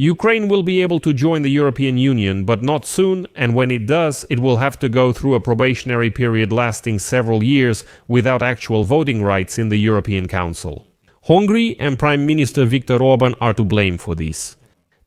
Ukraine will be able to join the European Union, but not soon, and when it does, it will have to go through a probationary period lasting several years without actual voting rights in the European Council. Hungary and Prime Minister Viktor Orbán are to blame for this.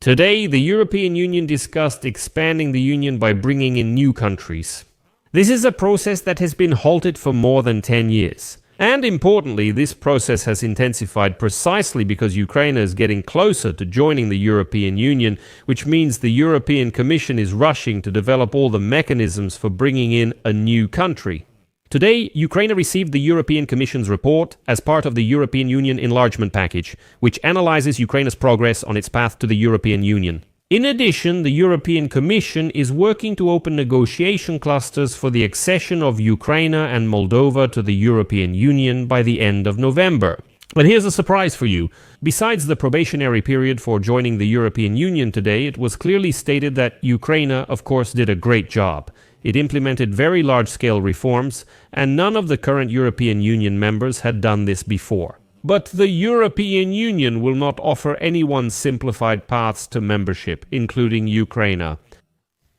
Today, the European Union discussed expanding the Union by bringing in new countries. This is a process that has been halted for more than 10 years. And importantly, this process has intensified precisely because Ukraine is getting closer to joining the European Union, which means the European Commission is rushing to develop all the mechanisms for bringing in a new country. Today, Ukraine received the European Commission's report as part of the European Union enlargement package, which analyzes Ukraine's progress on its path to the European Union. In addition, the European Commission is working to open negotiation clusters for the accession of Ukraine and Moldova to the European Union by the end of November. But here's a surprise for you. Besides the probationary period for joining the European Union today, it was clearly stated that Ukraine, of course, did a great job. It implemented very large-scale reforms, and none of the current European Union members had done this before. But the European Union will not offer anyone simplified paths to membership, including Ukraine.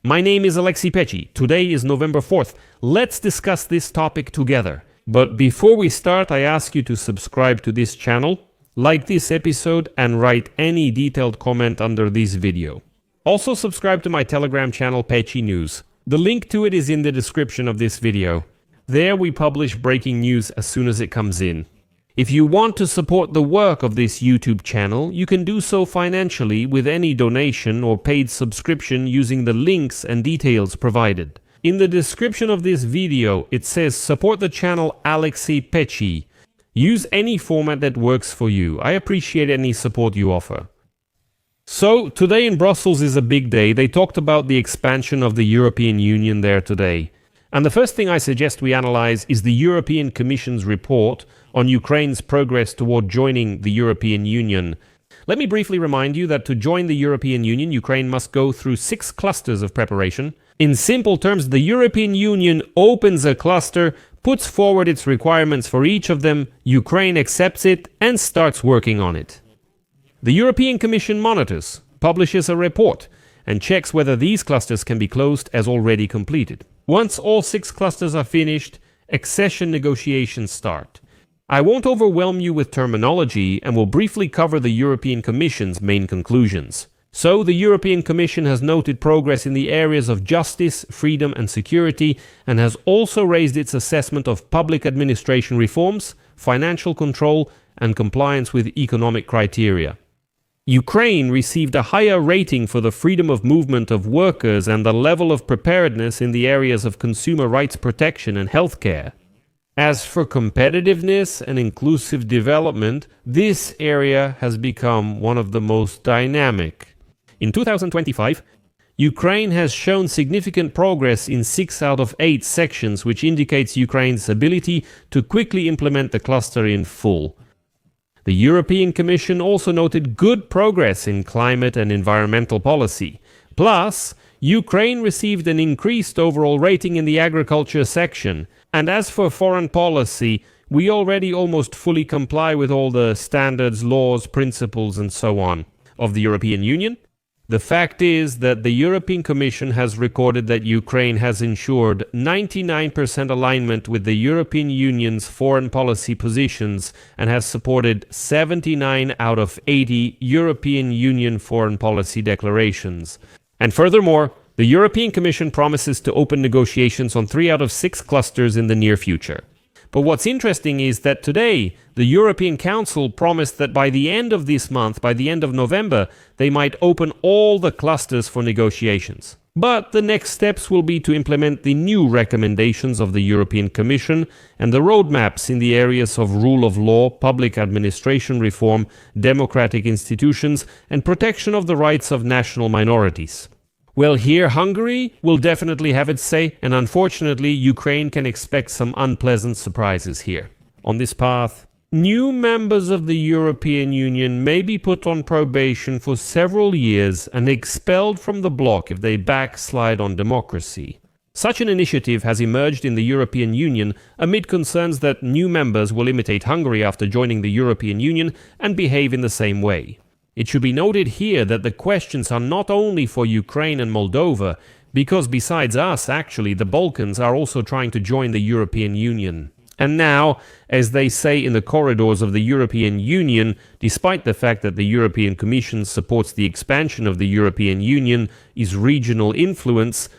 My name is Alexei Pechi. Today is November 4th. Let's discuss this topic together. But before we start, I ask you to subscribe to this channel, like this episode, and write any detailed comment under this video. Also subscribe to my Telegram channel Pechi News. The link to it is in the description of this video. There we publish breaking news as soon as it comes in. If you want to support the work of this YouTube channel, you can do so financially with any donation or paid subscription using the links and details provided. In the description of this video, it says support the channel Alexei Pechi. Use any format that works for you. I appreciate any support you offer. So, today in Brussels is a big day. They talked about the expansion of the European Union there today. And the first thing I suggest we analyze is the European Commission's report on Ukraine's progress toward joining the European Union. Let me briefly remind you that to join the European Union, Ukraine must go through 6 clusters of preparation. In simple terms, the European Union opens a cluster, puts forward its requirements for each of them, Ukraine accepts it, and starts working on it. The European Commission monitors, publishes a report, and checks whether these clusters can be closed as already completed. Once all 6 clusters are finished, accession negotiations start. I won't overwhelm you with terminology and will briefly cover the European Commission's main conclusions. So, the European Commission has noted progress in the areas of justice, freedom and security, and has also raised its assessment of public administration reforms, financial control, and compliance with economic criteria. Ukraine received a higher rating for the freedom of movement of workers and the level of preparedness in the areas of consumer rights protection and healthcare. As for competitiveness and inclusive development, this area has become one of the most dynamic. In 2025, Ukraine has shown significant progress in 6 out of 8 sections, which indicates Ukraine's ability to quickly implement the cluster in full. The European Commission also noted good progress in climate and environmental policy. Plus, Ukraine received an increased overall rating in the agriculture section. And as for foreign policy, we already almost fully comply with all the standards, laws, principles, and so on of the European Union. The fact is that the European Commission has recorded that Ukraine has ensured 99% alignment with the European Union's foreign policy positions and has supported 79 out of 80 European Union foreign policy declarations. And furthermore, the European Commission promises to open negotiations on 3 out of 6 clusters in the near future. But what's interesting is that today, the European Council promised that by the end of this month, by the end of November, they might open all the clusters for negotiations. But the next steps will be to implement the new recommendations of the European Commission and the roadmaps in the areas of rule of law, public administration reform, democratic institutions, and protection of the rights of national minorities. Well, here Hungary will definitely have its say, and unfortunately Ukraine can expect some unpleasant surprises here. On this path, new members of the European Union may be put on probation for several years and expelled from the bloc if they backslide on democracy. Such an initiative has emerged in the European Union amid concerns that new members will imitate Hungary after joining the European Union and behave in the same way. It should be noted here that the questions are not only for Ukraine and Moldova, because besides us, actually, the Balkans are also trying to join the European Union. And now, as they say in the corridors of the European Union, despite the fact that the European Commission supports the expansion of the European Union, is regional influence,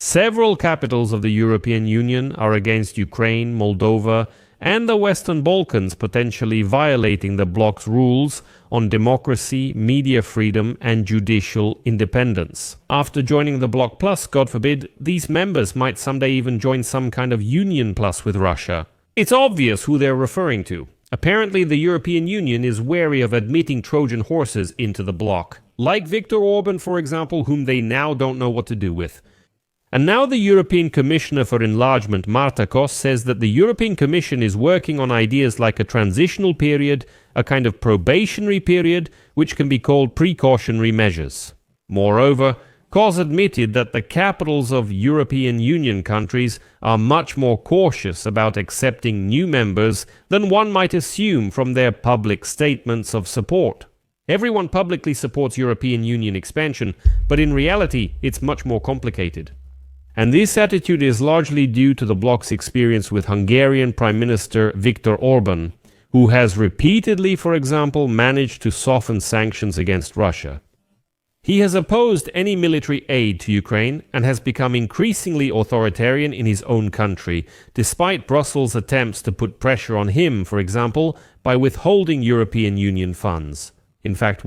several capitals of the European Union are against Ukraine, Moldova, and the Western Balkans potentially violating the bloc's rules on democracy, media freedom, and judicial independence. After joining the Bloc Plus, God forbid, these members might someday even join some kind of Union Plus with Russia. It's obvious who they're referring to. Apparently, the European Union is wary of admitting Trojan horses into the bloc, like Viktor Orban, for example, whom they now don't know what to do with. And now the European Commissioner for Enlargement, Marta Kos, says that the European Commission is working on ideas like a transitional period, a kind of probationary period, which can be called precautionary measures. Moreover, Kos admitted that the capitals of European Union countries are much more cautious about accepting new members than one might assume from their public statements of support. Everyone publicly supports European Union expansion, but in reality, it's much more complicated. And this attitude is largely due to the bloc's experience with Hungarian Prime Minister Viktor Orban, who has repeatedly, for example, managed to soften sanctions against Russia. He has opposed any military aid to Ukraine and has become increasingly authoritarian in his own country, despite Brussels' attempts to put pressure on him, for example, by withholding European Union funds. In fact,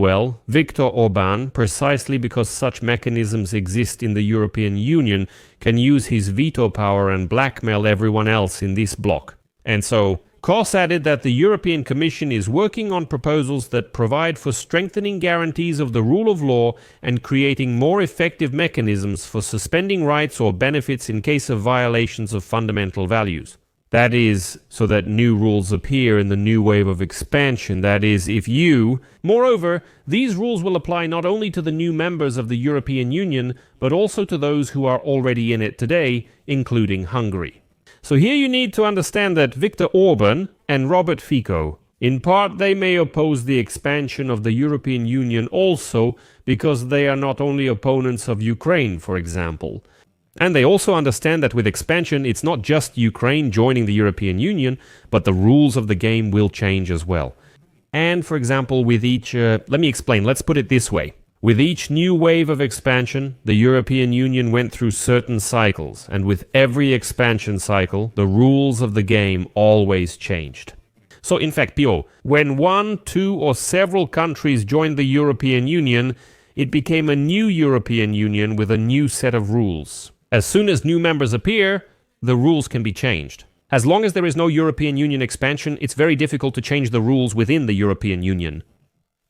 Viktor Orban, precisely because such mechanisms exist in the European Union, can use his veto power and blackmail everyone else in this bloc. And so, Kos added that the European Commission is working on proposals that provide for strengthening guarantees of the rule of law and creating more effective mechanisms for suspending rights or benefits in case of violations of fundamental values. That is, so that new rules appear in the new wave of expansion. That is, if you... Moreover, these rules will apply not only to the new members of the European Union, but also to those who are already in it today, including Hungary. So here you need to understand that Viktor Orban and Robert Fico, in part they may oppose the expansion of the European Union also because they are not only opponents of Ukraine, for example. And they also understand that with expansion, it's not just Ukraine joining the European Union, but the rules of the game will change as well. And, for example, with each... let me explain. Let's put it this way. With each new wave of expansion, the European Union went through certain cycles, and with every expansion cycle, the rules of the game always changed. So, in fact, Pio, when one, two, or several countries joined the European Union, it became a new European Union with a new set of rules. As soon as new members appear, the rules can be changed. As long as there is no European Union expansion, it's very difficult to change the rules within the European Union.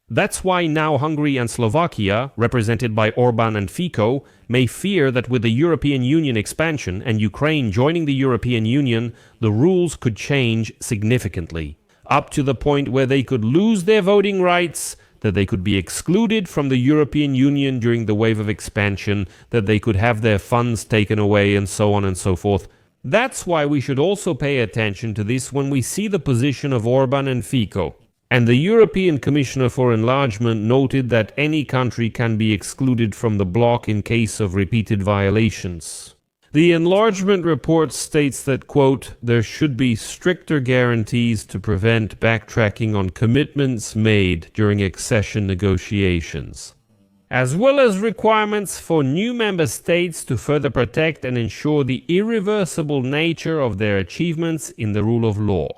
That's why now Hungary and Slovakia, represented by Orban and Fico, may fear that with the European Union expansion and Ukraine joining the European Union, the rules could change significantly, up to the point where they could lose their voting rights, that they could be excluded from the European Union during the wave of expansion, that they could have their funds taken away, and so on and so forth. That's why we should also pay attention to this when we see the position of Orban and Fico. And the European Commissioner for Enlargement noted that any country can be excluded from the bloc in case of repeated violations. The enlargement report states that, quote, there should be stricter guarantees to prevent backtracking on commitments made during accession negotiations, as well as requirements for new member states to further protect and ensure the irreversible nature of their achievements in the rule of law.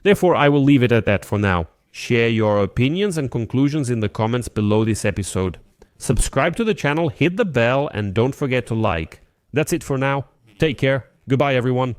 Therefore, I will leave it at that for now. Share your opinions and conclusions in the comments below this episode. Subscribe to the channel, hit the bell, and don't forget to like. That's it for now. Take care. Goodbye, everyone.